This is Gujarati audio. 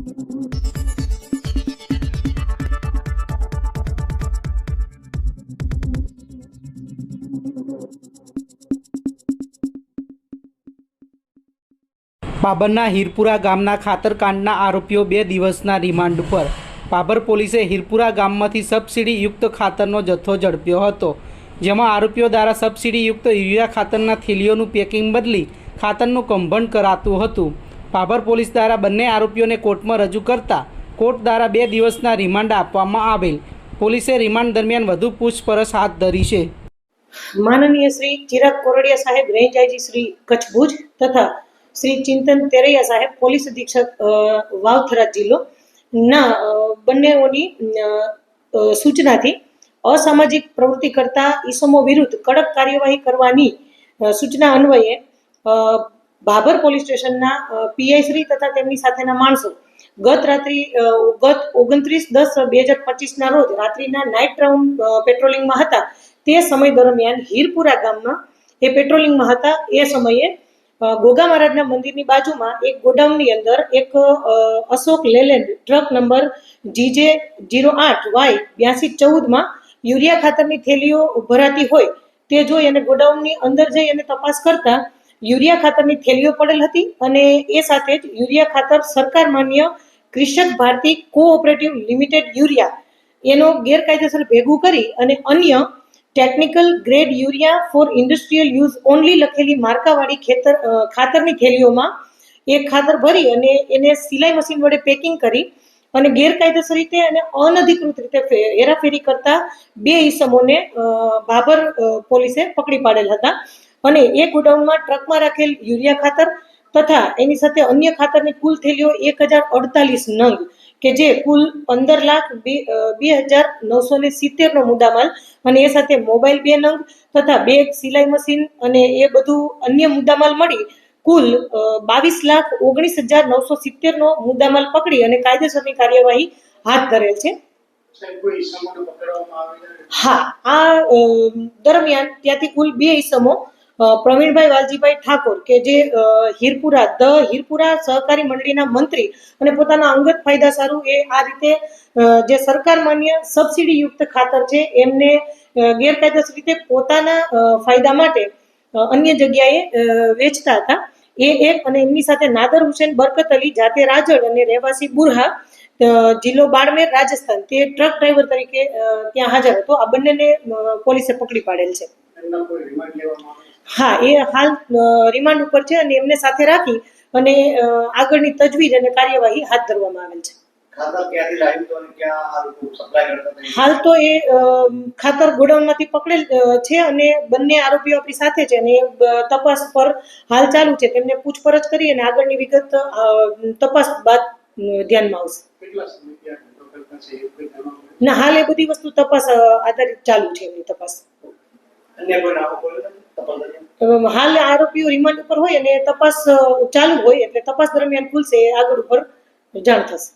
પાબરના હીરપુરા ગામના ખાતરકાંડના આરોપીઓ 2 દિવસના રિમાન્ડ પર. પાબર પોલીસે હીરપુરા ગામમાંથી સબસિડીયુક્ત ખાતરનો જથ્થો ઝડપ્યો હતો, જેમાં આરોપીઓ દ્વારા સબસિડીયુક્ત યુરિયા ખાતરના થેલીઓનું પેકિંગ બદલી ખાતરનું કૌભાંડ કરાતું હતું. પાબર પોલીસ દ્વારા બંને આરોપીઓને કોર્ટમાં રજૂ કરતા કોર્ટ દ્વારા 2 દિવસના રિમાન્ડ આપવામાં આવેલ. પોલીસે રિમાન્ડ દરમિયાન વધુ પૂછપરછ હાથ ધરી છે. માનનીય શ્રી ચિરાગ કોરડિયા સાહેબ, રેન્જ આઈજી શ્રી કચ્છ ભુજ તથા શ્રી ચિંતન તેરૈયા સાહેબ, પોલીસ અધિક્ષક વાવથરા જિલ્લો ના બંનેઓની સૂચનાથી અસામાજિક પ્રવૃત્તિ કરતા ઈસમો વિરુદ્ધ કડક કાર્યવાહી કરવાની સૂચના અન્વયે ભાભર પોલીસ સ્ટેશનના પીઆઈ શ્રી તથા તેમની સાથેના માણસો ગત 29/10/2025 રોજ રાત્રિના નાઇટ રાઉન્ડ પેટ્રોલિંગમાં હતા. તે સમય દરમિયાન હીરપુરા ગામમાં એ પેટ્રોલિંગમાં હતા. એ સમયે ગોગા મહારાજના મંદિરની બાજુમાં એક ગોડાઉનની અંદર એક Ashok Leyland truck number GJ08Y8214 urea ખાતરની થેલીઓ ભરાતી હોય તે જોઈ અને ગોડાઉનની અંદર જઈ અને તપાસ કરતા યુરિયા ખાતરની થેલીઓ પડેલ હતી અને એ સાથે જ યુરિયા ખાતર સરકાર માન્ય કૃષક ભારતી કોઓપરેટિવ લિમિટેડ યુરિયા એનો ગેરકાયદેસર ભેગું કરી અને અન્ય technical grade urea four industrial use only લખેલી માર્કાવાળી ખાતરની થેલીઓમાં એક ખાતર ભરી અને એને સિલાઈ મશીન વડે પેકિંગ કરી અને ગેરકાયદેસર રીતે અને અનધિકૃત રીતે હેરાફેરી કરતા 2 ઈસમોને ભાભર પોલીસે પકડી પાડેલ હતા અને એ ગોડાઉનમાં ટ્રકમાં રાખેલ યુરિયા ખાતર તથા એની સાથે અન્ય ખાતરની કુલ થેલીઓ 1048 નંગ કે જે કુલ 15,02,970 નો મુદ્દામાલ અને એ સાથે મોબાઈલ 2 નંગ તથા 2 સિલાઈ મશીન અને એ બધું અન્ય મુદ્દામાલ મળી કુલ 22,19,970 નો મુદ્દામાલ પકડી અને કાયદેસરની કાર્યવાહી હાથ ધરેલ છે. હા, આ દરમિયાન ત્યાંથી કુલ 2 ઈસમો પ્રવીણભાઈ વાલજીભાઈ ઠાકોર કે જે હીરપુરા સહકારી મંડળીના મંત્રી અને પોતાના અંગત ફાયદા સારું એ આ રીતે જે સરકાર માન્ય સબસિડીયુક્ત ખાતર છે એમને ગેરકાયદેસર રીતે પોતાના ફાયદા માટે અન્ય જગ્યાએ વેચતા હતા. એ એક અને એમની સાથે નાદર હુસેન બરકત અલી જાતે રાજડ અને રહેવાસી બુરહા જિલ્લો બાડમેર રાજસ્થાન તે ટ્રક ડ્રાઈવર તરીકે ત્યાં હાજર હતો. આ બંનેને પોલીસે પકડી પાડેલ છે. હા, એ હાલ રિમાન્ડ ઉપર છે અને એમને સાથે રાખી અને આગળની તજવીજ અને કાર્યવાહી હાથ ધરવામાં આવેલ છે. હાલ તો એ ખાતર ગોડાઉનમાંથી પકડેલ છે અને બંને આરોપીઓ આપણી સાથે છે અને તપાસ પર હાલ ચાલુ છે. તેમને પૂછપરછ કરી અને આગળની વિગત તપાસ બાદ ધ્યાનમાં આવશે. ના, હાલ એ બધી વસ્તુ તપાસ આધારિત ચાલુ છે એમની તપાસ. હાલ આરોપીઓ રિમાન્ડ ઉપર હોય અને તપાસ ચાલુ હોય એટલે તપાસ દરમિયાન ખુલશે, આગળ ઉપર જાણ થશે.